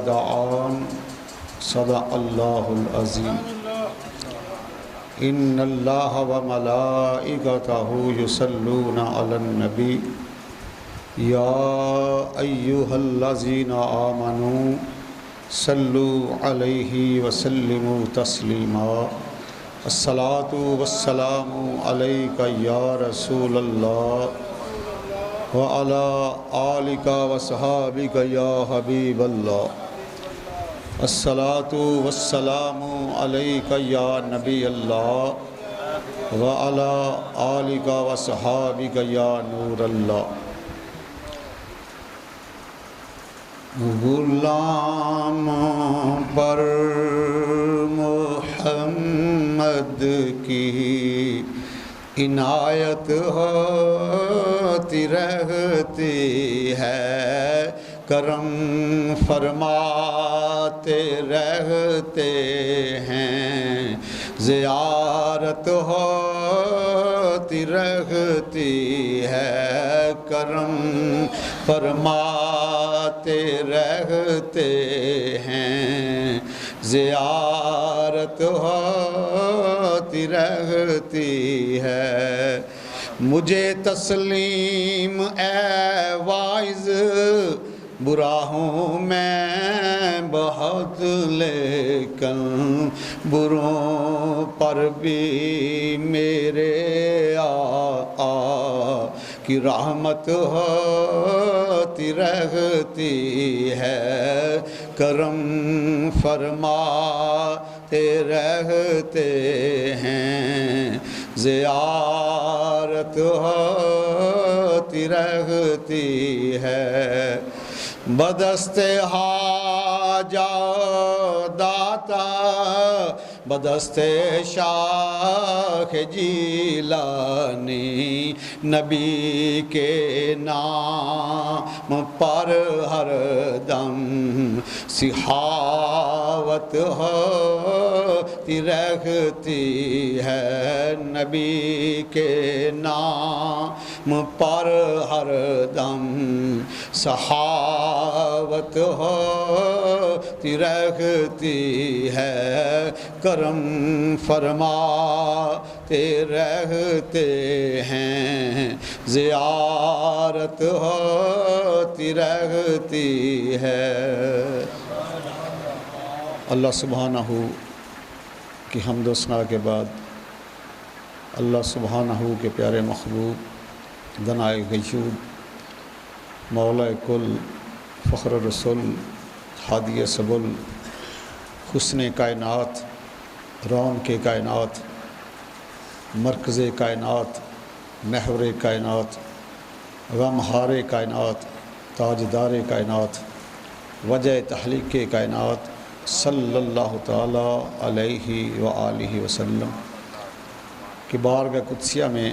دعان صدق اللہ العظیم ان اللہ وملائکتہ یصلون علی النبی یا ایہا الذین آمنوا صلوا علیہ وسلموا تسلیما الصلاۃ والسلام علیک یا رسول اللہ وعلی آلک وصحابک یا حبیب اللہ الصلاۃ والسلام علیک یا نبی اللہ وعلی آلک وصحابک یا نور اللہ۔ غلام پر محمد کی عنایت ہوتی رہتی ہے، کرم فرماتے رہتے ہیں، زیارت ہوتی رہتی ہے، کرم فرماتے رہتے ہیں، زیارت ہوتی رہتی ہے۔ مجھے تسلیم اے واعظ، برا ہوں میں بہت لیکن بروں پر بھی میرے آقا کی رحمت ہوتی رہتی ہے، کرم فرماتے رہتے ہیں، زیارت ہوتی رہتی ہے۔ بدست حاجہ داتا بدست شاخ جیلانی، نبی کے نام پر ہر دم سخاوت ہوتی رہتی ہے، نبی کے نام پر ہر دم سخاوت ہوتی رہتی ہے، کرم فرماتے رہتے ہیں، زیارت ہوتی رہتی ہے۔ اللہ سبحانہ کی حمد و ثنا کے بعد اللہ سبحانہ کے پیارے محبوب دنائے غیور مولا کل فخر الرسول ہادی سبل حسن کائنات رون کے کائنات مرکز کائنات محور کائنات غمہار کائنات تاجدار کائنات وجہ تخلیق کائنات صلی اللہ تعالی علیہ وآلہ وسلم کی بارگاہ قدسیہ میں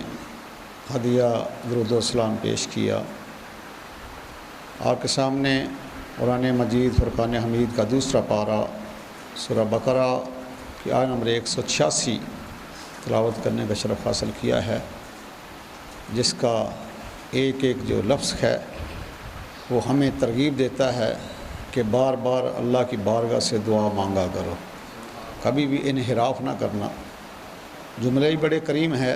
ہدیہ درود و سلام پیش کیا۔ آپ کے سامنے قرآن مجید فرقان حمید کا دوسرا پارہ سورہ بقرہ کی آیت نمبر 186 تلاوت کرنے کا شرف حاصل کیا ہے، جس کا ایک ایک جو لفظ ہے وہ ہمیں ترغیب دیتا ہے کہ بار بار اللہ کی بارگاہ سے دعا مانگا کرو، کبھی بھی انحراف نہ کرنا۔ جملہ ہی بڑے کریم ہے۔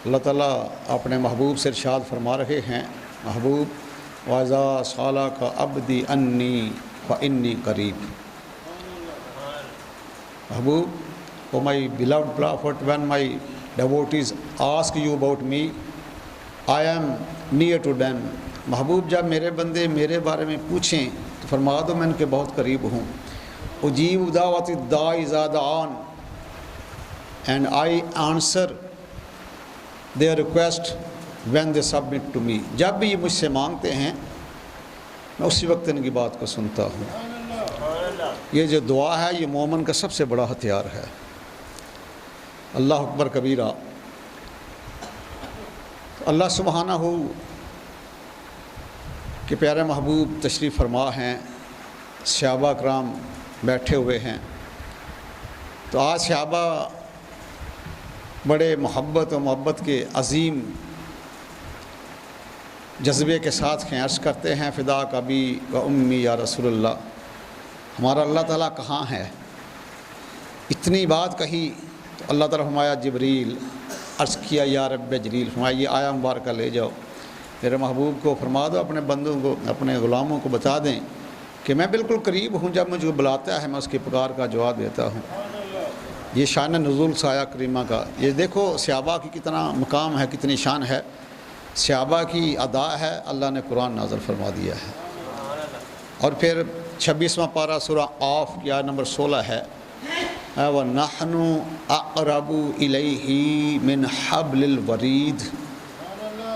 اللہ تعالیٰ اپنے محبوب سے ارشاد فرما رہے ہیں، محبوب وَإِذَا سَأَلَكَ عَبْدِي عَنِّي فَإِنِّي قَرِيبٌ۔ محبوب او مائی beloved prophet, when my devotees ask you about me, I am near to them۔ محبوب جب میرے بندے میرے بارے میں پوچھیں تو فرما دو میں ان کے بہت قریب ہوں۔ اجیب دعوت الداعی اذا دعان، and I answer their request when they submit to me۔ جب بھی یہ مجھ سے مانگتے ہیں میں اسی وقت ان کی بات کو سنتا ہوں۔ یہ جو دعا ہے یہ مومن کا سب سے بڑا ہتھیار ہے۔ اللہ اکبر کبیرہ۔ اللہ سبحانہ کہ پیارے محبوب تشریف فرما ہیں، صحابہ کرام بیٹھے ہوئے ہیں، تو آج صحابہ بڑے محبت کے عظیم جذبے کے ساتھ عرض کرتے ہیں، فدا کبھی و امی یا رسول اللہ، ہمارا اللہ تعالیٰ کہاں ہے؟ اتنی بات کہی تو اللہ تعالیٰ فرمایا جبریل، عرض کیا یا رب جلیل، فرمایا یہ آیا مبارکہ لے جاؤ، میرے محبوب کو فرما دو اپنے بندوں کو، اپنے غلاموں کو بتا دیں کہ میں بالکل قریب ہوں، جب مجھے بلاتا ہے میں اس کی پکار کا جواب دیتا ہوں۔ یہ شان نزول سایہ کریمہ کا، یہ دیکھو صحابہ کی کتنا مقام ہے، کتنی شان ہے، صحابہ کی ادا ہے، اللہ نے قرآن نازل فرما دیا ہے۔ اور پھر 26واں پارہ سورہ آف کی آیت نمبر 16 ہے، وَنَحْنُ أَقْرَبُ إِلَيْهِ مِنْ حَبْلِ الْوَرِيدِ،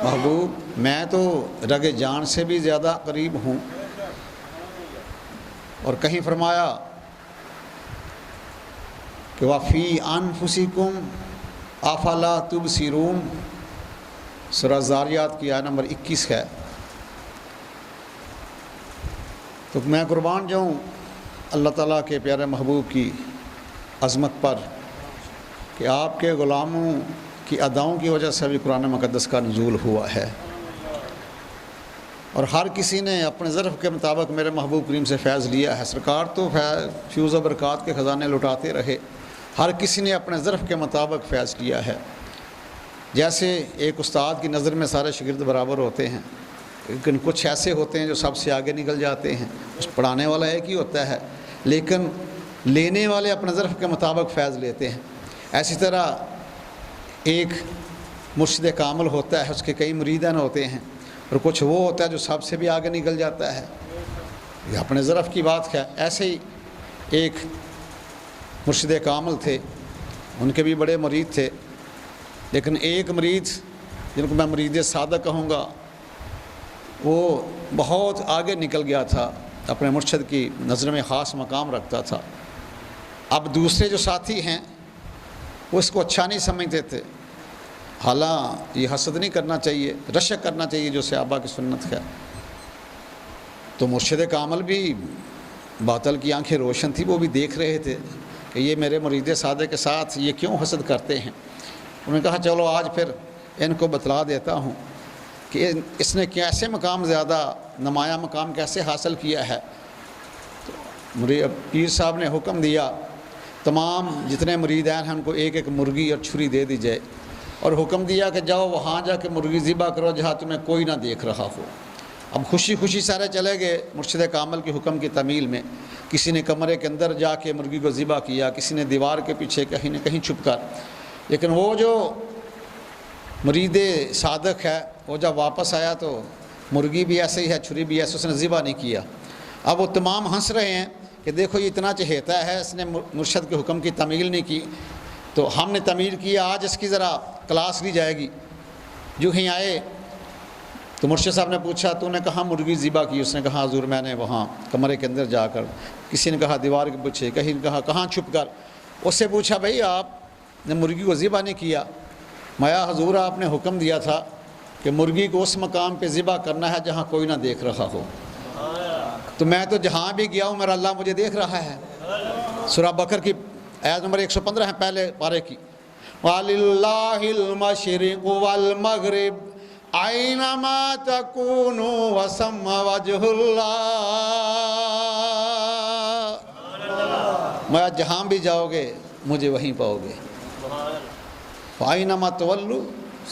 محبوب میں تو رگ جان سے بھی زیادہ قریب ہوں۔ اور کہیں فرمایا کہ وَفِي أَنفُسِكُمْ أَفَلَا تُبْصِرُونَ، سورہ زاریات کی آیت نمبر 21 ہے۔ تو میں قربان جاؤں اللہ تعالیٰ کے پیارے محبوب کی عظمت پر کہ آپ کے غلاموں کی اداؤں کی وجہ سے بھی قرآن مقدس کا نزول ہوا ہے، اور ہر کسی نے اپنے ظرف کے مطابق میرے محبوب کریم سے فیض لیا ہے۔ سرکار تو فیوز و برکات کے خزانے لٹاتے رہے، ہر کسی نے اپنے ظرف کے مطابق فیض لیا ہے۔ جیسے ایک استاد کی نظر میں سارے شاگرد برابر ہوتے ہیں، لیکن کچھ ایسے ہوتے ہیں جو سب سے آگے نکل جاتے ہیں، اس پڑھانے والا ایک ہی ہوتا ہے لیکن لینے والے اپنے ظرف کے مطابق فیض لیتے ہیں۔ اسی طرح ایک مرشد کامل ہوتا ہے، اس کے کئی مریدان ہوتے ہیں، اور کچھ وہ ہوتا ہے جو سب سے بھی آگے نکل جاتا ہے، یہ اپنے ظرف کی بات ہے۔ ایسے ہی ایک مرشد کامل تھے، ان کے بھی بڑے مرید تھے، لیکن ایک مرید جن کو میں مرید صادق کہوں گا، وہ بہت آگے نکل گیا تھا، اپنے مرشد کی نظر میں خاص مقام رکھتا تھا۔ اب دوسرے جو ساتھی ہیں وہ اس کو اچھا نہیں سمجھتے تھے، حالانکہ یہ حسد نہیں کرنا چاہیے، رشک کرنا چاہیے جو صحابہ کی سنت ہے۔ تو مرشد کامل بھی باطل کی آنکھیں روشن تھی، وہ بھی دیکھ رہے تھے کہ یہ میرے مرید صادق کے ساتھ یہ کیوں حسد کرتے ہیں۔ انہوں نے کہا چلو آج پھر ان کو بتلا دیتا ہوں کہ اس نے کیسے مقام زیادہ نمایاں مقام کیسے حاصل کیا ہے۔ پیر صاحب نے حکم دیا تمام جتنے مریدین ہیں ان کو ایک ایک مرغی اور چھری دے دی جائے، اور حکم دیا کہ جاؤ وہاں جا کے مرغی ذبح کرو جہاں تمہیں کوئی نہ دیکھ رہا ہو۔ اب خوشی خوشی سارے چلے گئے مرشد کامل کے حکم کی تعمیل میں، کسی نے کمرے کے اندر جا کے مرغی کو ذبح کیا، کسی نے دیوار کے پیچھے کہیں نہ کہیں چھپ کر، لیکن وہ جو مرید صادق ہے وہ جب واپس آیا تو مرغی بھی ایسے ہی ہے، چھری بھی ایسے، اس نے ذبح نہیں کیا۔ اب وہ تمام ہنس رہے ہیں کہ دیکھو یہ اتنا چہیتا ہے، اس نے مرشد کے حکم کی تعمیل نہیں کی، تو ہم نے تعمیل کیا، آج اس کی ذرا کلاس لی جائے گی۔ جو ہی آئے تو مرشد صاحب نے پوچھا تو نے کہاں مرغی ذبح کی؟ اس نے کہا حضور میں نے وہاں کمرے کے اندر جا کر، کسی نے کہا دیوار کے پیچھے، کہیں نے کہا کہاں چھپ کر۔ اس سے پوچھا بھائی آپ نے مرغی کو ذبح نہیں کیا؟ مایا حضور آپ نے حکم دیا تھا کہ مرغی کو اس مقام پہ ذبح کرنا ہے جہاں کوئی نہ دیکھ رہا ہو، تو میں تو جہاں بھی گیا ہوں میرا اللہ مجھے دیکھ رہا ہے۔ سورہ بقرہ کی آیت نمبر 115 ہے پہلے پارے کی، وَلِلَّهِ الْمَشْرِقُ وَالْمَغْرِبُ أَيْنَمَا تَكُونُوا وَثَمَّ وَجْهُ اللَّهِ، میں جہاں بھی جاؤ گے مجھے وہیں پاؤ گے۔ فَأَيْنَمَا تُوَلُّوا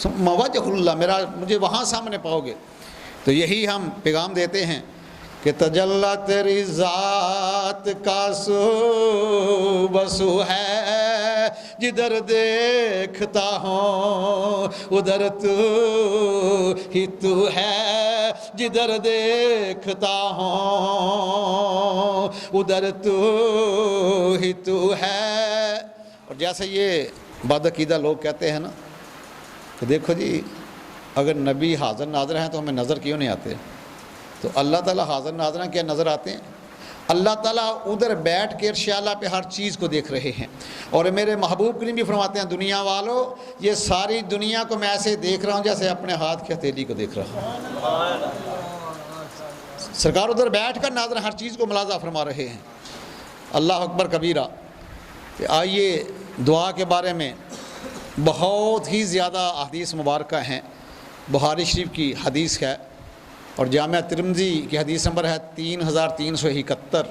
ثُمَّ وَجْهُ اللَّهِ، مجھے وہاں سامنے پاؤ گے۔ تو یہی ہم پیغام دیتے ہیں کہ تجلی تیری ذات کا سو بسو ہے، جدھر دیکھتا ہوں ادھر تو ہی تو ہے، جدھر دیکھتا ہوں ادھر تو ہی تو ہے۔ اور جیسے یہ بدعقیدہ لوگ کہتے ہیں نا کہ دیکھو جی اگر نبی حاضر ناظر ہیں تو ہمیں نظر کیوں نہیں آتے؟ تو اللہ تعالیٰ حاضر ناظر ہیں، کیا نظر آتے ہیں؟ اللہ تعالیٰ ادھر بیٹھ کے عرش اعلیٰ پہ ہر چیز کو دیکھ رہے ہیں، اور میرے محبوب کریم بھی فرماتے ہیں دنیا والو یہ ساری دنیا کو میں ایسے دیکھ رہا ہوں جیسے اپنے ہاتھ کی ہتھیلی کو دیکھ رہا ہوں۔ سرکار ادھر بیٹھ کر ناظر ہر چیز کو ملاحظہ فرما رہے ہیں۔ اللہ اکبر کبیرہ۔ آئیے دعا کے بارے میں بہت ہی زیادہ احادیث مبارکہ ہیں۔ بخاری شریف کی حدیث ہے، اور جامعہ ترمذی کی حدیث نمبر ہے 3371،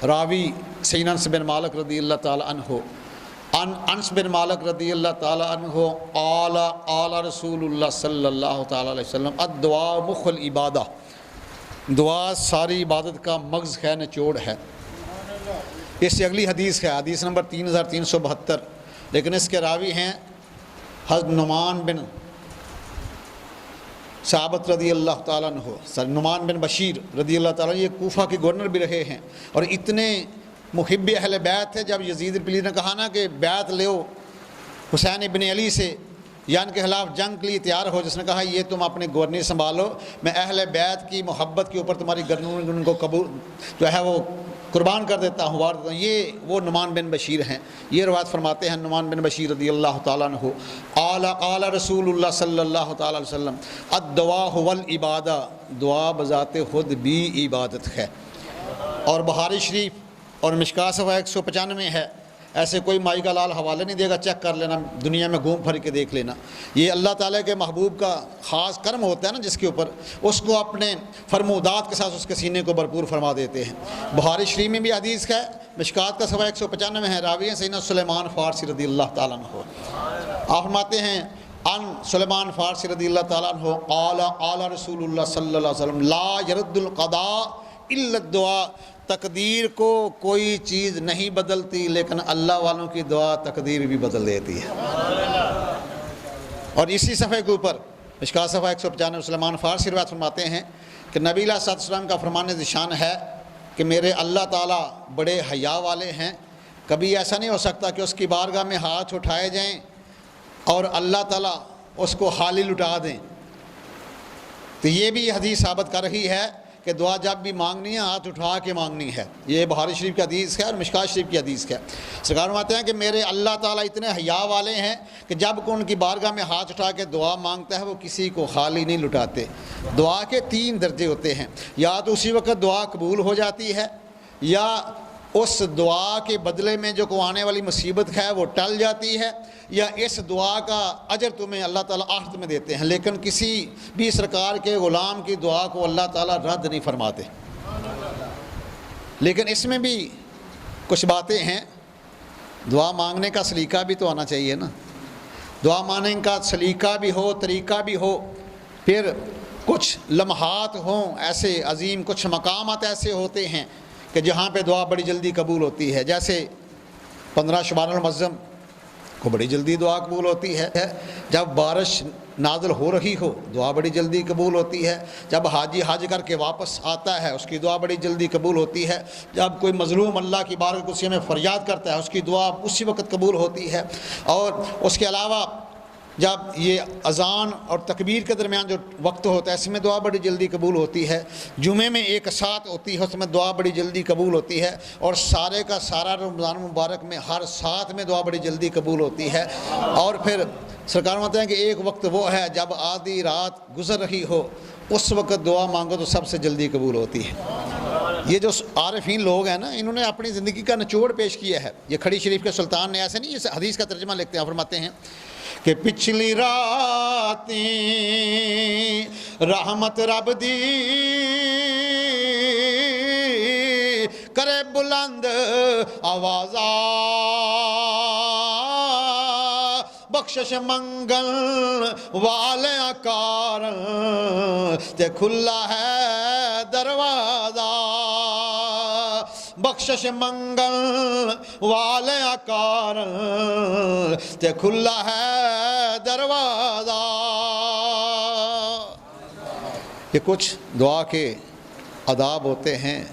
راوی سیدنا انس بن مالک رضی اللہ تعالی عنہ، انس بن مالک رضی اللہ تعالی عنہ قال رسول اللہ صلی اللہ تعالی علیہ وسلم الدعاء مخ العبادہ، دعا ساری عبادت کا مغز ہے، نچوڑ ہے۔ اس سے اگلی حدیث ہے، حدیث نمبر 3372، لیکن اس کے راوی ہیں حضرت نعمان بن ثابت رضی اللہ تعالیٰ عنہ، نعمان بن بشیر رضی اللہ تعالیٰ عنہ، یہ کوفہ کے گورنر بھی رہے ہیں اور اتنے محب اہل بیت تھے۔ جب یزید پلیز نے کہا نا کہ بیعت لو حسین ابن علی سے یا ان کے خلاف جنگ کے لیے تیار ہو، جس نے کہا یہ تم اپنے گورنر سنبھالو، میں اہل بیت کی محبت کے اوپر تمہاری گردن ان کو قبول جو ہے وہ قربان کر دیتا ہوں، وار دیتا ہوں۔ یہ وہ نعمان بن بشیر ہیں، یہ روایت فرماتے ہیں نعمان بن بشیر رضی اللہ تعالیٰ عنہ قال رسول اللہ صلی اللہ تعالیٰ علیہ وسلم الدعاء هو العبادہ، دعا بذات خود بھی عبادت ہے۔ اور بخاری شریف اور مشکاۃ صفحہ 195 ہے، ایسے کوئی مائی کا لال حوالے نہیں دے گا، چیک کر لینا، دنیا میں گھوم پھر کے دیکھ لینا۔ یہ اللہ تعالیٰ کے محبوب کا خاص کرم ہوتا ہے نا، جس کے اوپر اس کو اپنے فرمودات کے ساتھ اس کے سینے کو بھرپور فرما دیتے ہیں۔ بخاری شریف میں بھی حدیث ہے، مشکاۃ کا صفحہ 195 ہے، راوی ہیں سیدنا سلیمان فارسی رضی اللہ تعالیٰ عنہ۔ آپ فرماتے ہیں ان سلیمان فارسی رضی اللہ تعالیٰ عنہ قال رسول اللہ صلی اللہ علیہ وسلم لا يرد القضاء الا الدعاء، تقدیر کو کوئی چیز نہیں بدلتی لیکن اللہ والوں کی دعا تقدیر بھی بدل دیتی ہے۔ اور اسی صفحے کے اوپر مشکاۃ صفحہ 195 سلیمان فارسی روایت فرماتے ہیں کہ نبی علیہ الصلوۃ والسلام کا فرمان ذیشان ہے کہ میرے اللہ تعالیٰ بڑے حیا والے ہیں، کبھی ایسا نہیں ہو سکتا کہ اس کی بارگاہ میں ہاتھ اٹھائے جائیں اور اللہ تعالیٰ اس کو خالی لٹا دیں۔ تو یہ بھی حدیث ثابت کر رہی ہے کہ دعا جب بھی مانگنی ہے ہاتھ اٹھا کے مانگنی ہے۔ یہ بخاری شریف کی حدیث ہے اور مشکاۃ شریف کی حدیث ہے۔ سرکار فرماتے ہیں کہ میرے اللہ تعالیٰ اتنے حیا والے ہیں کہ جب کوئی ان کی بارگاہ میں ہاتھ اٹھا کے دعا مانگتا ہے وہ کسی کو خالی نہیں لٹاتے۔ دعا کے 3 درجے ہوتے ہیں، یا تو اسی وقت دعا قبول ہو جاتی ہے، یا اس دعا کے بدلے میں جو کو آنے والی مصیبت ہے وہ ٹل جاتی ہے، یا اس دعا کا اجر تمہیں اللہ تعالیٰ آخرت میں دیتے ہیں۔ لیکن کسی بھی سرکار کے غلام کی دعا کو اللہ تعالیٰ رد نہیں فرماتے۔ لیکن اس میں بھی کچھ باتیں ہیں، دعا مانگنے کا سلیقہ بھی تو آنا چاہیے نا، دعا مانگنے کا سلیقہ بھی ہو، طریقہ بھی ہو، پھر کچھ لمحات ہوں ایسے عظیم، کچھ مقامات ایسے ہوتے ہیں کہ جہاں پہ دعا بڑی جلدی قبول ہوتی ہے، جیسے 15 شعبان المعظم کو بڑی جلدی دعا قبول ہوتی ہے، جب بارش نازل ہو رہی ہو دعا بڑی جلدی قبول ہوتی ہے، جب حاجی حج کر کے واپس آتا ہے اس کی دعا بڑی جلدی قبول ہوتی ہے، جب کوئی مظلوم اللہ کی بارگاہ کرسی میں فریاد کرتا ہے اس کی دعا اسی وقت قبول ہوتی ہے۔ اور اس کے علاوہ جب یہ اذان اور تکبیر کے درمیان جو وقت ہوتا ہے اس میں دعا بڑی جلدی قبول ہوتی ہے، جمعے میں ایک ساتھ ہوتی ہے اس میں دعا بڑی جلدی قبول ہوتی ہے، اور سارے کا سارا رمضان مبارک میں ہر ساتھ میں دعا بڑی جلدی قبول ہوتی ہے۔ اور پھر سرکار فرماتے ہیں کہ ایک وقت وہ ہے جب آدھی رات گزر رہی ہو اس وقت دعا مانگو تو سب سے جلدی قبول ہوتی ہے۔ یہ جو عارفین لوگ ہیں نا انہوں نے اپنی زندگی کا نچوڑ پیش کیا ہے۔ یہ کھڑی شریف کے سلطان نے ایسے نہیں، اس حدیث کا ترجمہ لکھتے ہیں، فرماتے ہیں کہ پچھلی راتیں رحمت رب دی کرے بلند آوازہ، بخشش منگل والے کارن تے کھلا ہے دروازہ، بخشش منگل والے کارن تے کھلا ہے دروازہ۔ یہ کچھ دعا کے آداب ہوتے ہیں،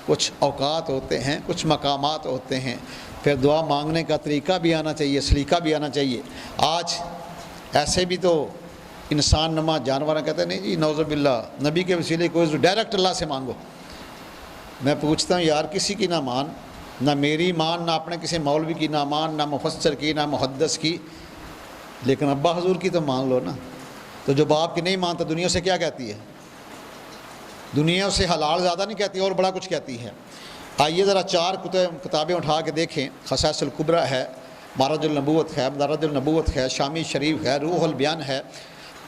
کچھ اوقات ہوتے ہیں، کچھ مقامات ہوتے ہیں، پھر دعا مانگنے کا طریقہ بھی آنا چاہیے، سلیقہ بھی آنا چاہیے۔ آج ایسے بھی تو انسان نما جانور کہتے ہیں نہیں جی نعوذ باللہ نبی کے وسیلے کوئی ڈائریکٹ اللہ سے مانگو۔ میں پوچھتا ہوں یار کسی کی نہ مان، نہ میری مان، نہ اپنے کسی مولوی کی نہ مان، نہ مفسر کی، نہ محدث کی، لیکن ابا حضور کی تو مان لو نا۔ تو جو باپ کی نہیں مانتا دنیا سے کیا کہتی ہے؟ دنیا سے حلال زیادہ نہیں کہتی اور بڑا کچھ کہتی ہے۔ آئیے ذرا 4 کتابیں اٹھا کے دیکھیں، خصائص الکبریٰ ہے، معراج النبوت ہے، مدارج النبوت ہے، شامی شریف ہے، روح البیان ہے۔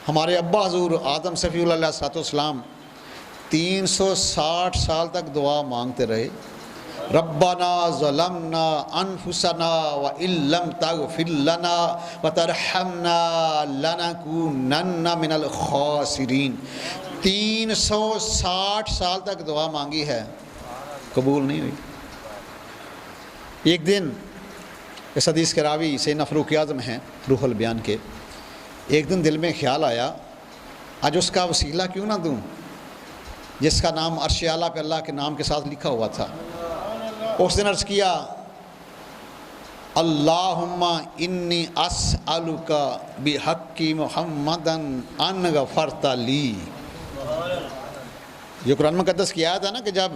ہمارے ابا حضور آدم صفی اللہ علیہ السلام 360 سال تک دعا مانگتے رہے، ربنا ظلمنا انفسنا وان لم تغفر لنا وترحمنا لنکونن من الخاسرین۔ 360 سال تک دعا مانگی ہے، قبول نہیں ہوئی۔ ایک دن اس حدیث کے راوی سیدنا فاروق اعظم ہیں روح البیان کے، ایک دن دل میں خیال آیا آج اس کا وسیلہ کیوں نہ دوں جس کا نام عرش اعلیٰ پہ اللہ کے نام کے ساتھ لکھا ہوا تھا۔ اس دن عرض کیا اللہم انی اسألک بحق محمد ان غفرت لی۔ یہ قرآن مقدس کی آیت ہے نا کہ جب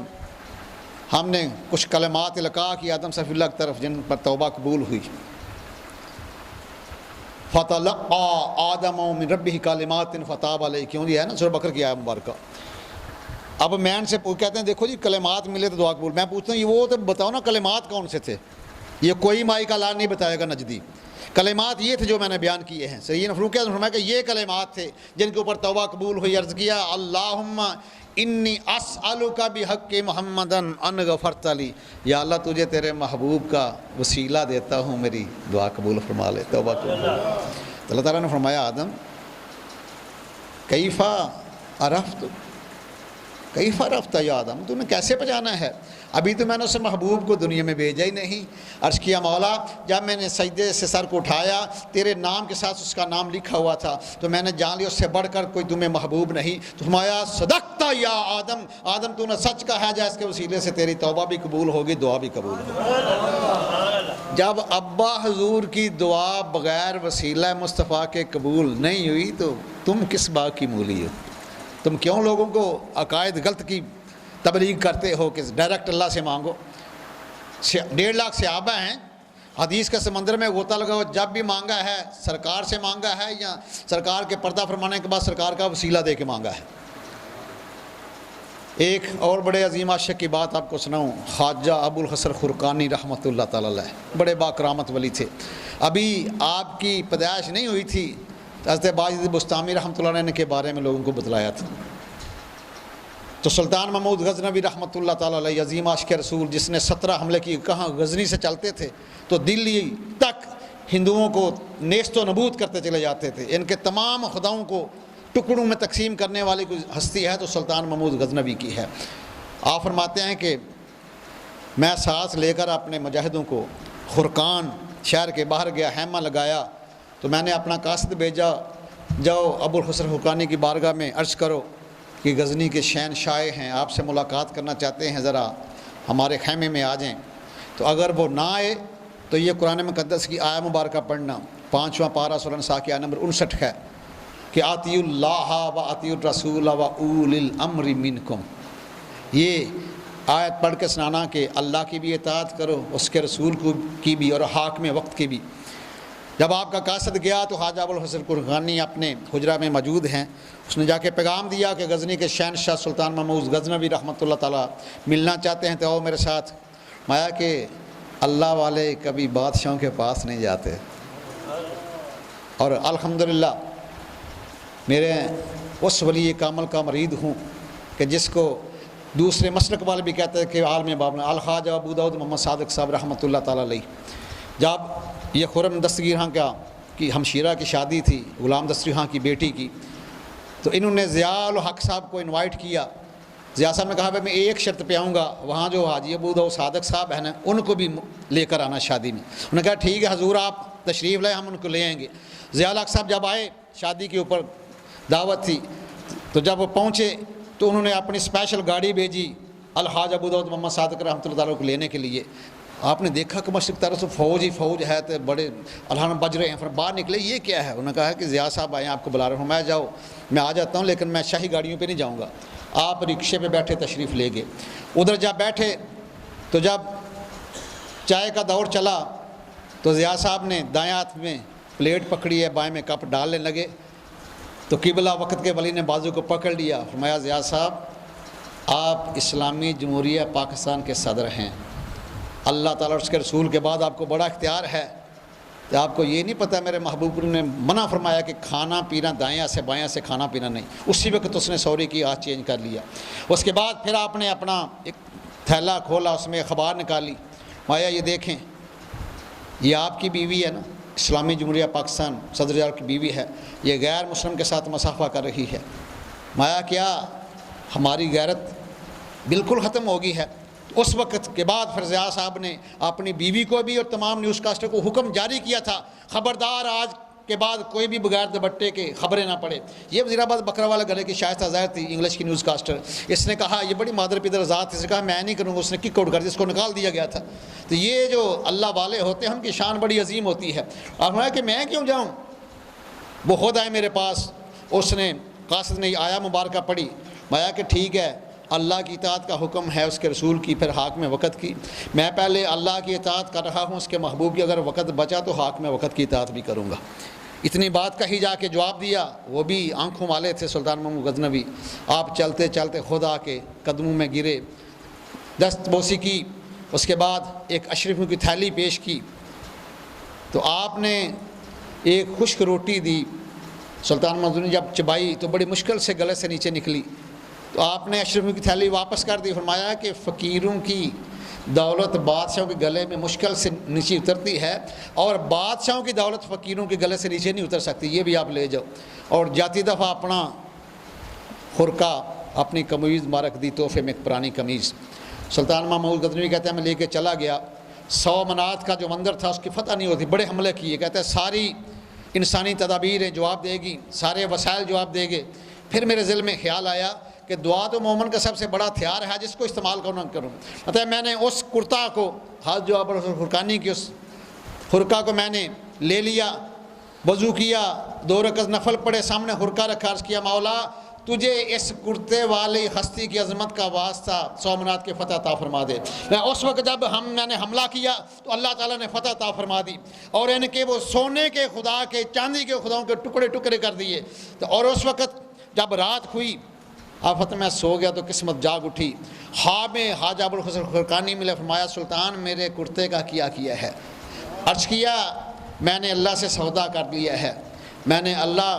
ہم نے کچھ کلمات القاء کی آدم صفی اللہ کی طرف جن پر توبہ قبول ہوئی، فتلقى آدم من ربہ کلمات فتاب علیہ، کیوں یہ ہے نا سورہ بقرہ کی آیت مبارکہ۔ اب میں ان سے کہتے ہیں دیکھو جی کلمات ملے تو دعا قبول، میں پوچھتا ہوں یہ وہ تو بتاؤ نا کلمات کون سے تھے؟ یہ کوئی مائی کا اعلان نہیں بتائے گا نجدی، کلمات یہ تھے جو میں نے بیان کیے ہیں۔ سیدنا فاروق اعظم فرمایا کہ یہ کلمات تھے جن کے اوپر توبہ قبول ہوئی۔ عرض کیا اللہم انی اسألک بحق محمد ان غفرت لی، یا اللہ تجھے تیرے محبوب کا وسیلہ دیتا ہوں میری دعا قبول فرما لے، توبہ قبول۔ تو اللہ تعالیٰ نے فرمایا آدم کیف عرفت، کیف عرفت یا آدم، تو نے کیسے پہچانا ہے؟ ابھی تو میں نے اس محبوب کو دنیا میں بھیجا ہی نہیں۔ عرض کیا مولا جب میں نے سجدے سے سر کو اٹھایا تیرے نام کے ساتھ اس کا نام لکھا ہوا تھا تو میں نے جان لیا اس سے بڑھ کر کوئی تمہیں محبوب نہیں۔ تو فرمایا صدقت یا آدم، آدم تو نے سچ کہا ہے، جس کے وسیلے سے تیری توبہ بھی قبول ہوگی، دعا بھی قبول ہوگی۔ جب ابا حضور کی دعا بغیر وسیلہ مصطفیٰ کے قبول نہیں ہوئی تو تم کس بات کی مولی ہو؟ تم کیوں لوگوں کو عقائد غلط کی تبلیغ کرتے ہو کہ ڈائریکٹ اللہ سے مانگو؟ 1.5 لاکھ صحابہ ہیں، حدیث کے سمندر میں غوطہ لگاؤ، جب بھی مانگا ہے سرکار سے مانگا ہے یا سرکار کے پردہ فرمانے کے بعد سرکار کا وسیلہ دے کے مانگا ہے۔ ایک اور بڑے عظیم عاشق کی بات آپ کو سناؤں، خواجہ ابو الحسن خرقانی رحمۃ اللہ تعالی علیہ، بڑے باکرامت ولی تھے۔ ابھی آپ کی پیدائش نہیں ہوئی تھی، حضرت باجد بستامی رحمۃ اللہ علیہ نے کے بارے میں لوگوں کو بتلایا تھا۔ تو سلطان محمود غزنوی رحمۃ اللہ تعالی علیہ عظیم عاشق رسول، جس نے 17 حملے کی، کہاں غزنی سے چلتے تھے تو دلی تک ہندوؤں کو نیست و نبود کرتے چلے جاتے تھے، ان کے تمام خداؤں کو ٹکڑوں میں تقسیم کرنے والی کوئی ہستی ہے تو سلطان محمود غزنوی کی ہے۔ آپ فرماتے ہیں کہ میں سانس لے کر اپنے مجاہدوں کو خرقان شہر کے باہر گیا، خیمہ لگایا تو میں نے اپنا قاصد بھیجا، جاؤ ابو الحسن خرقانی کی بارگاہ میں عرض کرو کہ غزنی کے شہنشاہ ہیں، آپ سے ملاقات کرنا چاہتے ہیں، ذرا ہمارے خیمے میں آ جائیں۔ تو اگر وہ نہ آئے تو یہ قرآن مقدس کی آیہ مبارکہ پڑھنا، 5واں پارہ سورہ نساء کی آیہ نمبر 59 ہے کہ آتی اللہ و آتی الرسول و اول الامر منکم، یہ آیت پڑھ کے سنانا کہ اللہ کی بھی اطاعت کرو، اس کے رسول کی بھی، اور حاکم وقت کی بھی۔ جب آپ کا قاصد گیا تو خواجہ ابو الحسن خرقانی اپنے حجرہ میں موجود ہیں، اس نے جا کے پیغام دیا کہ غزنی کے شہنشاہ سلطان محمود غزنوی رحمۃ اللہ تعالیٰ ملنا چاہتے ہیں تو آؤ میرے ساتھ۔ مایا کہ اللہ والے کبھی بادشاہوں کے پاس نہیں جاتے، اور الحمدللہ میرے اس ولی کامل کا مرید ہوں کہ جس کو دوسرے مسلک والے بھی کہتے ہیں کہ عالم بابنا، الخواجہ ابو داؤد محمد صادق صاحب رحمۃ اللہ تعالیٰ علیہ۔ جب یہ خرم دستگیر ہاں کی ہمشیرہ کی شادی تھی، غلام دستگیر ہاں کی بیٹی کی، تو انہوں نے ضیاء الحق صاحب کو انوائٹ کیا۔ ضیاء صاحب نے کہا میں ایک شرط پہ آؤں گا، وہاں جو حاجی ابو داؤد صادق صاحب ہیں نا ان کو بھی لے کر آنا شادی میں۔ انہوں نے کہا ٹھیک ہے حضور آپ تشریف لائیں، ہم ان کو لے آئیں گے۔ ضیاء الحق صاحب جب آئے، شادی کے اوپر دعوت تھی، تو جب وہ پہنچے تو انہوں نے اپنی اسپیشل گاڑی بھیجی الحاج ابو داؤد محمد صادق رحمۃ اللہ تعالیٰ کو لینے کے لیے۔ آپ نے دیکھا کہ مشرق طرف سے فوج ہی فوج ہے، تو بڑے الحان بج رہے ہیں، پھر باہر نکلے یہ کیا ہے؟ انہوں نے کہا کہ ضیاء صاحب آئے آپ کو بلا رہے ہوں۔ میں جاؤ میں آ جاتا ہوں لیکن میں شاہی گاڑیوں پہ نہیں جاؤں گا۔ آپ رکشے پہ بیٹھے تشریف لے گئے۔ ادھر جب بیٹھے تو جب چائے کا دور چلا تو ضیاء صاحب نے دائیں ہاتھ میں پلیٹ پکڑی ہے، بائیں میں کپ ڈالنے لگے تو قبلہ وقت کے ولی نے بازو کو پکڑ لیا۔ فرمایا ضیاء صاحب آپ اسلامی جمہوریہ پاکستان کے صدر ہیں، اللہ تعالیٰ اور اس کے رسول کے بعد آپ کو بڑا اختیار ہے، تو آپ کو یہ نہیں پتہ میرے محبوب نے منع فرمایا کہ کھانا پینا دائیں سے بائیں سے کھانا پینا نہیں۔ اسی وقت اس نے سوری کی آج چینج کر لیا۔ اس کے بعد پھر آپ نے اپنا ایک تھیلا کھولا، اس میں اخبار نکالی، مایا یہ دیکھیں یہ آپ کی بیوی ہے نا، اسلامی جمہوریہ پاکستان صدر جمہوریہ کی بیوی ہے، یہ غیر مسلم کے ساتھ مصافحہ کر رہی ہے۔ مایا کیا ہماری غیرت بالکل ختم ہو گئی ہے۔ اس وقت کے بعد فرزیات صاحب نے اپنی بیوی کو بھی اور تمام نیوز کاسٹر کو حکم جاری کیا تھا، خبردار آج کے بعد کوئی بھی بغیر دوپٹے کے خبریں نہ پڑے۔ یہ وزیر آباد بکراوالا گلے کی شائستہ ظاہر تھی، انگلش کی نیوز کاسٹر، اس نے کہا یہ بڑی مادر پیدر ذات تھی، اس نے کہا میں نہیں کروں گا، اس نے کک آؤٹ کر دیا، اس کو نکال دیا گیا تھا۔ تو یہ جو اللہ والے ہوتے ہیں ان کی شان بڑی عظیم ہوتی ہے۔ آپ نے کہ میں کیوں جاؤں، وہ خود آئے میرے پاس، اس نے قاصد نے آیا مبارکہ پڑھی، میں کہ ٹھیک ہے اللہ کی اطاعت کا حکم ہے، اس کے رسول کی، پھر حاکم وقت کی، میں پہلے اللہ کی اطاعت کر رہا ہوں، اس کے محبوب کی، اگر وقت بچا تو حاکم وقت کی اطاعت بھی کروں گا۔ اتنی بات کہی جا کے جواب دیا، وہ بھی آنکھوں والے تھے سلطان محمود غزنوی، آپ چلتے چلتے خود آ کے قدموں میں گرے، دست بوسی کی، اس کے بعد ایک اشرفیوں کی تھیلی پیش کی، تو آپ نے ایک خشک روٹی دی، سلطان محمود نے جب چبائی تو بڑی مشکل سے گلے سے نیچے نکلی، تو آپ نے اشرفیوں کی تھیلی واپس کر دی، فرمایا کہ فقیروں کی دولت بادشاہوں کے گلے میں مشکل سے نیچے اترتی ہے، اور بادشاہوں کی دولت فقیروں کے گلے سے نیچے نہیں اتر سکتی، یہ بھی آپ لے جاؤ۔ اور جاتی دفعہ اپنا خرقہ، اپنی قمیض مبارک دی، تحفے میں ایک پرانی قمیض۔ سلطان محمود غزنوی کہتے ہیں میں لے کے چلا گیا، 100 منات کا جو مندر تھا اس کی فتح نہیں ہوتی، بڑے حملے کیے، کہتے ہیں ساری انسانی تدابیریں جواب دے گی، سارے وسائل جواب دے گے۔ پھر میرے ذہن میں خیال آیا کہ دعا تو مومن کا سب سے بڑا ہتھیار ہے، جس کو استعمال کروں۔ مطلب میں نے اس کرتا کو، ہاتھ جو ابر فرقانی کی اس خرقہ کو میں نے لے لیا، وضو کیا، 2 رکعت نفل پڑھے، سامنے خرقہ رکھا، عرض کیا مولا تجھے اس کرتے والی ہستی کی عظمت کا واسطہ 100 منات کی فتح عطا فرما دے۔ میں اس وقت جب میں نے حملہ کیا تو اللہ تعالیٰ نے فتح عطا فرما دی، اور ان کے وہ سونے کے خدا کے، چاندی کے خداؤں کے ٹکڑے ٹکڑے کر دیے۔ تو اور اس وقت جب رات ہوئی، آفت میں سو گیا تو قسمت جاگ اٹھی، خواب میں خواجہ ابوالحسن خرقانی ملے، فرمایا سلطان میرے کرتے کا کیا کیا ہے؟ عرض کیا میں نے اللہ سے سودا کر لیا ہے، میں نے اللہ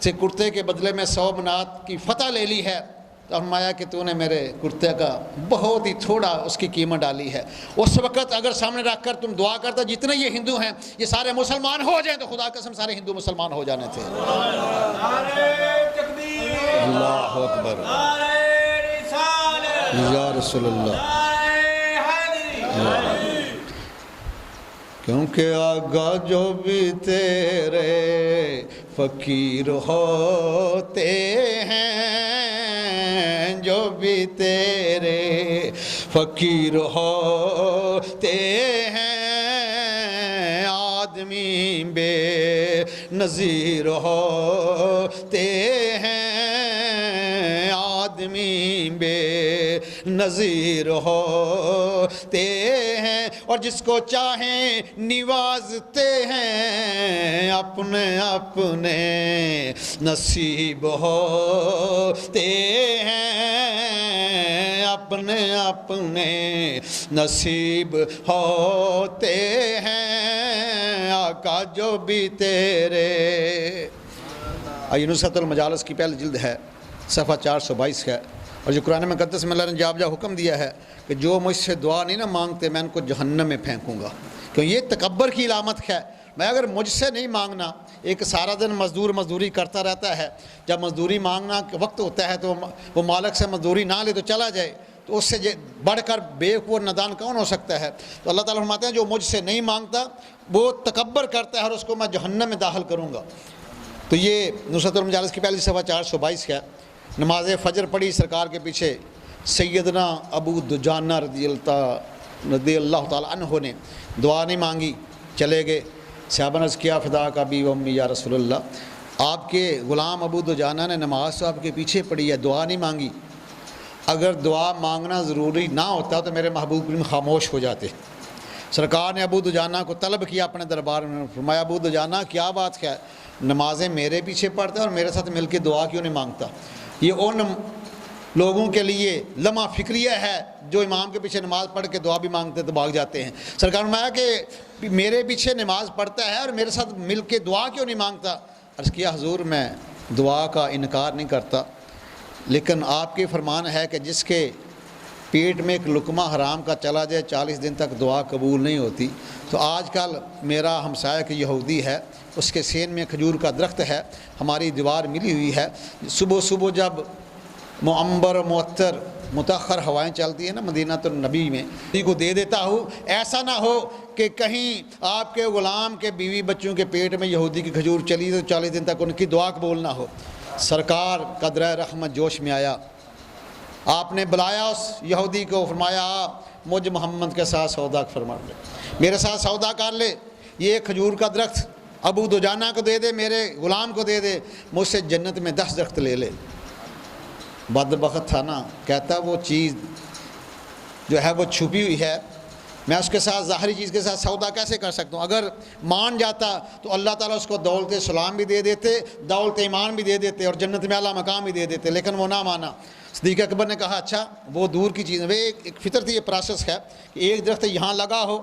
سے کرتے کے بدلے میں 100 منات کی فتح لے لی ہے۔ تو فرمایا کہ تو نے میرے کرتے کا بہت ہی تھوڑا اس کی قیمت ڈالی ہے، اس وقت اگر سامنے رکھ کر تم دعا کرتا جتنے یہ ہندو ہیں یہ سارے مسلمان ہو جائیں تو خدا قسم سارے ہندو مسلمان ہو جانے تھے۔ اللہ اکبر، یا رسول اللہ، کیونکہ آگا جو بھی تیرے فقیر ہوتے ہیں، جو بھی تیرے فقیر ہوتے ہیں، آدمی بے نظیر ہوتے ہیں، آدمی بے نظیر ہوتے ہیں، اور جس کو چاہیں نوازتے ہیں، اپنے اپنے نصیب ہوتے ہیں، اپنے اپنے نصیب ہوتے ہیں، آقا جو بھی تیرے۔ نصرت المجالس کی پہلی جلد ہے، صفحہ 422 ہے، اور جو قرآن مقدس میں اللہ نے جا حکم دیا ہے کہ جو مجھ سے دعا نہیں نہ مانگتے میں ان کو جہنم میں پھینکوں گا، کیوں یہ تکبر کی علامت ہے۔ میں اگر مجھ سے نہیں مانگنا، ایک سارا دن مزدوری کرتا رہتا ہے، جب مزدوری مانگنا وقت ہوتا ہے تو وہ مالک سے مزدوری نہ لے تو چلا جائے، تو اس سے بڑھ کر بے وقوف نادان کون ہو سکتا ہے؟ تو اللہ تعالیٰ فرماتے ہیں جو مجھ سے نہیں مانگتا وہ تکبر کرتا ہے اور اس کو میں جہنم میں داخل کروں گا۔ تو یہ نصرت المجالس کی پہلی صفحہ 422 ہے۔ نماز فجر پڑھی سرکار کے پیچھے، سیدنا ابو دجانہ رضی اللہ تعالیٰ عنہ نے دعا نہیں مانگی، چلے گئے۔ صحابہ نے عرض کیا فدا کا بھی و امی یا رسول اللہ، آپ کے غلام ابو دجانہ نے نماز تو آپ کے پیچھے پڑھی ہے، دعا نہیں مانگی، اگر دعا مانگنا ضروری نہ ہوتا تو میرے محبوب کریم خاموش ہو جاتے۔ سرکار نے ابو دجانہ کو طلب کیا اپنے دربار میں، فرمایا ابو دجانہ کیا بات ہے، نمازیں میرے پیچھے پڑھتا ہے اور میرے ساتھ مل کے دعا کیوں نہیں مانگتا؟ یہ ان لوگوں کے لیے لمحہ فکریہ ہے جو امام کے پیچھے نماز پڑھ کے دعا بھی مانگتے تو بھاگ جاتے ہیں۔ سرکار نے فرمایا کہ میرے پیچھے نماز پڑھتا ہے اور میرے ساتھ مل کے دعا کیوں نہیں مانگتا؟ عرض کیا حضور میں دعا کا انکار نہیں کرتا، لیکن آپ کی فرمان ہے کہ جس کے پیٹ میں ایک لقمہ حرام کا چلا جائے 40 دن تک دعا قبول نہیں ہوتی۔ تو آج کل میرا ہمسایہ کہ یہودی ہے، اس کے سین میں کھجور کا درخت ہے، ہماری دیوار ملی ہوئی ہے، صبح صبح جب معمبر معطر متأخر ہوائیں چلتی ہیں نا مدینہ النبی میں، کسی کو دے دیتا ہوں۔ ایسا نہ ہو کہ کہیں آپ کے غلام کے بیوی بچوں کے پیٹ میں یہودی کی کھجور چلی تو 40 دن تک ان کی دعا قبول نہ ہو۔ سرکار قدرہ رحمت جوش میں آیا، آپ نے بلایا اس یہودی کو، فرمایا آپ مجھ محمد کے ساتھ سودا فرما لے، میرے ساتھ سودا کر لے، یہ کھجور کا درخت ابو دجانہ کو دے دے، میرے غلام کو دے دے، مجھ سے جنت میں 10 درخت لے لے۔ بدبخت تھا نا، کہتا وہ چیز جو ہے وہ چھپی ہوئی ہے، میں اس کے ساتھ ظاہری چیز کے ساتھ سودا کیسے کر سکتا ہوں؟ اگر مان جاتا تو اللہ تعالیٰ اس کو دولت اسلام بھی دے دیتے، دولت ایمان بھی دے دیتے اور جنت میں اعلیٰ مقام بھی دے دیتے، لیکن وہ نہ مانا۔ صدیق اکبر نے کہا اچھا وہ دور کی چیز ہے، ایک فطرتی یہ پروسیس ہے کہ ایک درخت یہاں لگا ہو،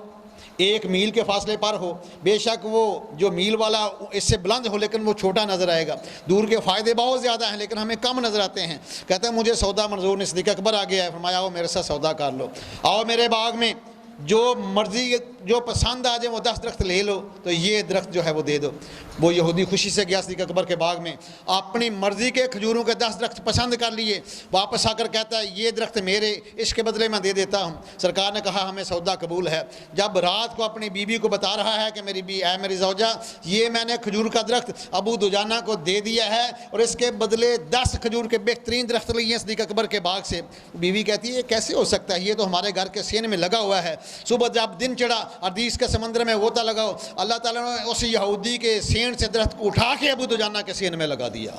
1 میل کے فاصلے پر ہو، بے شک وہ جو میل والا اس سے بلند ہو لیکن وہ چھوٹا نظر آئے گا، دور کے فائدے بہت زیادہ ہیں لیکن ہمیں کم نظر آتے ہیں۔ کہتے ہیں مجھے سودا منظور نہیں۔ صدیق اکبر آ گیا ہے، فرمایا آؤ میرے ساتھ سودا کر لو، آؤ میرے باغ میں جو مرضی جو پسند آ جائے وہ 10 درخت لے لو، تو یہ درخت جو ہے وہ دے دو۔ وہ یہودی خوشی سے گیا صدیق اکبر کے باغ میں، اپنی مرضی کے کھجوروں کے 10 درخت پسند کر لیے، واپس آ کر کہتا ہے یہ درخت میرے، اس کے بدلے میں دے دیتا ہوں۔ سرکار نے کہا ہمیں سودا قبول ہے۔ جب رات کو اپنی بیوی کو بتا رہا ہے کہ میری زوجہ یہ میں نے کھجور کا درخت ابو دجانہ کو دے دیا ہے اور اس کے بدلے 10 کھجور کے بہترین درخت لیے ہیں صدیق اکبر کے باغ سے، بیوی کہتی ہے یہ کیسے ہو سکتا ہے، یہ تو ہمارے گھر کے سینے میں لگا ہوا ہے۔ صبح جب دن چڑھا حدیث کے سمندر میں غوطہ لگاؤ، اللہ تعالیٰ نے اس یہودی کے سین سے درخت کو اٹھا کے ابو دجانہ کے سین میں لگا دیا۔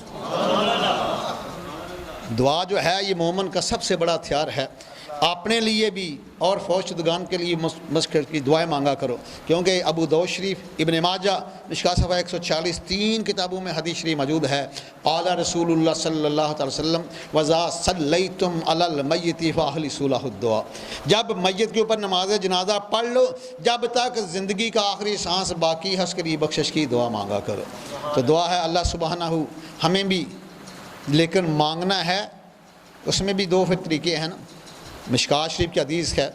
دعا جو ہے یہ مومن کا سب سے بڑا ہتھیار ہے۔ اپنے لیے بھی اور فوج شدگان کے لیے مسکر کی دعائیں مانگا کرو، کیونکہ ابو داؤد شریف، ابن ماجہ، مشکوٰۃ صفحہ 146، 3 کتابوں میں حدیث شریف موجود ہے۔ قال رسول اللہ صلی اللہ علیہ وسلم وَإِذَا صَلَّيْتُمْ عَلَى الْمَيِّتِ فَأَخْلِصُوا لَهُ الدُّعَاء، جب میت کے اوپر نماز جنازہ پڑھ لو، جب تک زندگی کا آخری سانس باقی ہے اس کے لیے بخشش کی دعا مانگا کرو۔ تو دعا ہے اللہ سبحانہ ہمیں بھی، لیکن مانگنا ہے اس میں بھی 2 طریقے ہیں نا۔ مشکوٰۃ شریف کی حدیث ہے،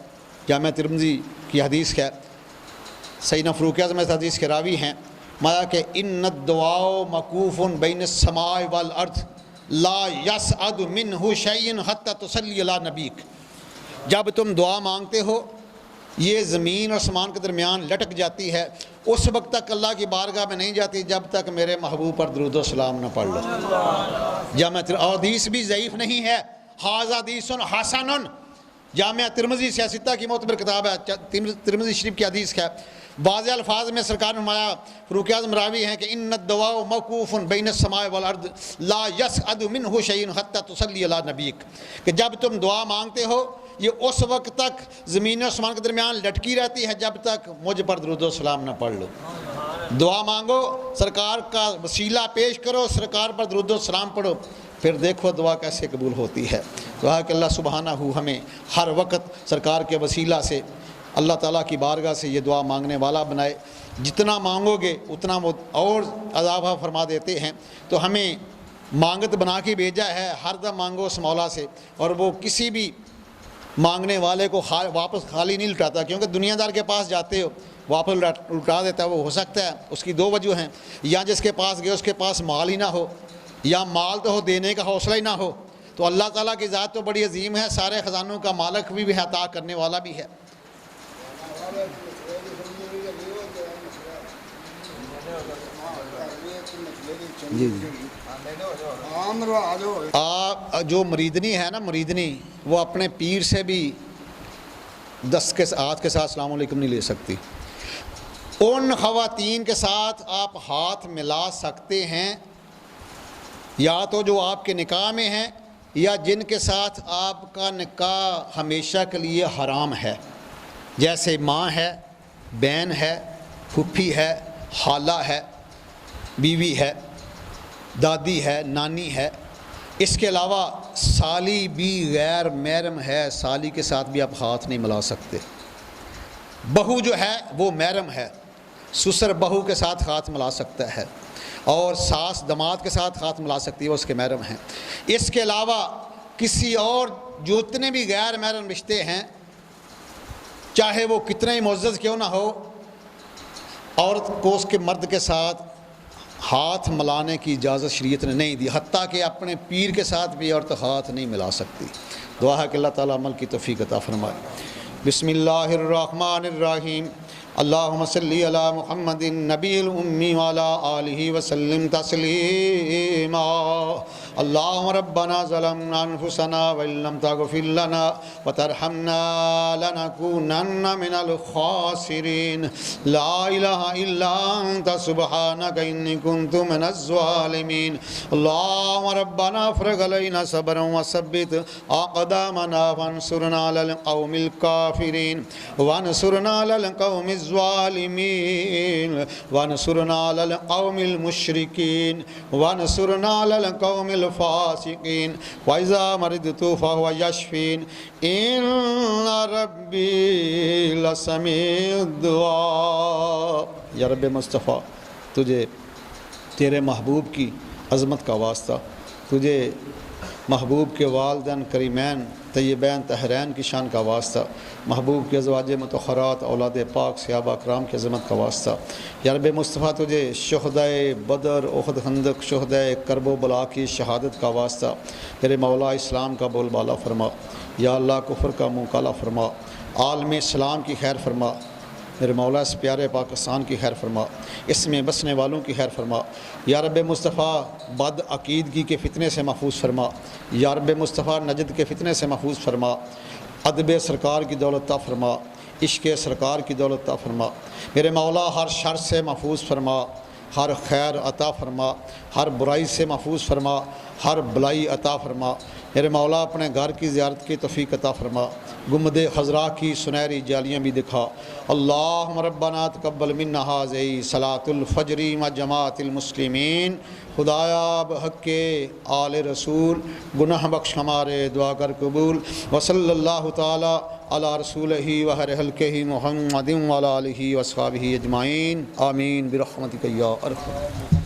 جامع ترمذی کی حدیث ہے، سیدنا فاروق اعظم اس حدیث کے راوی ہیں، مانا کہ ان الدعاء موقوف بین السماء والارض لا یصعد منہ شیء حتی تصلی علی نبیک، جب تم دعا مانگتے ہو یہ زمین اور آسمان کے درمیان لٹک جاتی ہے، اس وقت تک اللہ کی بارگاہ میں نہیں جاتی جب تک میرے محبوب پر درود و سلام نہ پڑھ لو۔ جامع حدیث بھی ضعیف نہیں ہے، ھذا حدیث حسن، جامعہ ترمذی سیاستہ کی معتبر کتاب ہے، ترمذی شریف کی حدیث ہے۔ واضح الفاظ میں سرکار نے فرمایا، فاروق اعظم راوی ہیں کہ ان الدعاء موقوف بین السماء والارض لا یصعد منہ شیء حتی تصلی علی نبیک، کہ جب تم دعا مانگتے ہو یہ اس وقت تک زمین و آسمان کے درمیان لٹکی رہتی ہے جب تک مجھ پر درود و سلام نہ پڑھ لو۔ دعا مانگو، سرکار کا وسیلہ پیش کرو، سرکار پر درود و سلام پڑھو، پھر دیکھو دعا کیسے قبول ہوتی ہے۔ دعا کہ اللہ سبحانہ ہمیں ہر وقت سرکار کے وسیلہ سے اللہ تعالیٰ کی بارگاہ سے یہ دعا مانگنے والا بنائے۔ جتنا مانگو گے اتنا وہ اور عذاب فرما دیتے ہیں، تو ہمیں مانگت بنا کے بھیجا ہے، ہر دم مانگو اس مولا سے، اور وہ کسی بھی مانگنے والے کو واپس خالی نہیں لٹاتا، کیونکہ دنیا دار کے پاس جاتے ہو واپس لٹا دیتا ہے۔ وہ ہو سکتا ہے اس کی 2 وجہ ہیں، یا جس کے پاس گئے اس کے پاس مال ہی نہ ہو، یا مال تو ہو دینے کا حوصلہ ہی نہ ہو۔ تو اللہ تعالیٰ کی ذات تو بڑی عظیم ہے، سارے خزانوں کا مالک بھی عطا کرنے والا بھی ہے۔ جی آپ جو مریدنی ہے نا، مریدنی وہ اپنے پیر سے بھی 10 کے ہاتھ کے ساتھ السلام علیکم نہیں لے سکتی۔ ان خواتین کے ساتھ آپ ہاتھ ملا سکتے ہیں یا تو جو آپ کے نکاح میں ہیں یا جن کے ساتھ آپ کا نکاح ہمیشہ کے لیے حرام ہے، جیسے ماں ہے، بہن ہے، پھوپھی ہے، خالہ ہے، بیوی ہے، دادی ہے، نانی ہے۔ اس کے علاوہ سالی بھی غیر محرم ہے، سالی کے ساتھ بھی آپ ہاتھ نہیں ملا سکتے۔ بہو جو ہے وہ محرم ہے، سسر بہو کے ساتھ ہاتھ ملا سکتا ہے، اور ساس داماد کے ساتھ ہاتھ ملا سکتی ہے، وہ اس کے محرم ہیں۔ اس کے علاوہ کسی اور جتنے بھی غیر محرم رشتے ہیں، چاہے وہ کتنے ہی معزز کیوں نہ ہو، عورت کو اس کے مرد کے ساتھ ہاتھ ملانے کی اجازت شریعت نے نہیں دی، حتیٰ کہ اپنے پیر کے ساتھ بھی عورت ہاتھ نہیں ملا سکتی۔ دعا ہے کہ اللہ تعالیٰ عمل کی توفیق عطا فرمائے۔ بسم اللہ الرحمن الرحیم، اللہم صلی علی محمد النبی الامی وعلی آلہ وسلم تسلیما۔ اللہم ربنا ظلمنا انفسنا وإن لم تغفر لنا وترحمنا لنکونن من الخاسرین، لا الہ الا انت سبحانک انی کنت من الظالمین۔ اللہم ربنا افرغ علینا صبرا وثبت اقدامنا وانصرنا علی القوم الکافرین وانصرنا علی القوم الظالمین وانصرنا علی القوم المشرکین وانصرنا علی القوم الفاسقین وَإِذَا مَرِضْتُ فَهُوَ يَشْفِينِ إِنَّ رَبِّي لَسَمِيعُ الدُّعَاء۔ یا رب مصطفیٰ، تجھے تیرے محبوب کی عظمت کا واسطہ، تجھے محبوب کے والدین کریمین طیبین طاہرین کی شان کا واسطہ، محبوب کے ازواج مطہرات اولاد پاک صحابہ کرام کی عظمت کا واسطہ، یا رب مصطفیٰ تجھے شہدائے بدر احد خندق شہدائے کرب و بلا کی شہادت کا واسطہ، میرے مولا اسلام کا بول بالا فرما، یا اللہ کفر کا منہ کالا فرما، عالم اسلام کی خیر فرما، میرے مولا اس پیارے پاکستان کی خیر فرما، اس میں بسنے والوں کی خیر فرما، یا رب مصطفیٰ بد عقیدگی کے فتنے سے محفوظ فرما، یا رب مصطفیٰ نجد کے فتنے سے محفوظ فرما، ادب سرکار کی دولت عطا فرما، عشق سرکار کی دولت عطا فرما، میرے مولا ہر شر سے محفوظ فرما، ہر خیر عطا فرما، ہر برائی سے محفوظ فرما، ہر بلائی عطا فرما، میرے مولا اپنے گھر کی زیارت کی توفیق عطا فرما، گنبد خضراء کی سنہری جالیاں بھی دکھا۔ اللہم ربنا تقبل منا هذه صلاۃ الفجر مع جماعت المسلمین، خدایا بحق آل رسول گناہ بخش ہمارے دعا کر قبول، وصلی اللہ تعالی علی رسولہ وخیر خلقہ محمد وعلی آلہ واصحابہ اجمعین، آمین برحمتک یا ارحم۔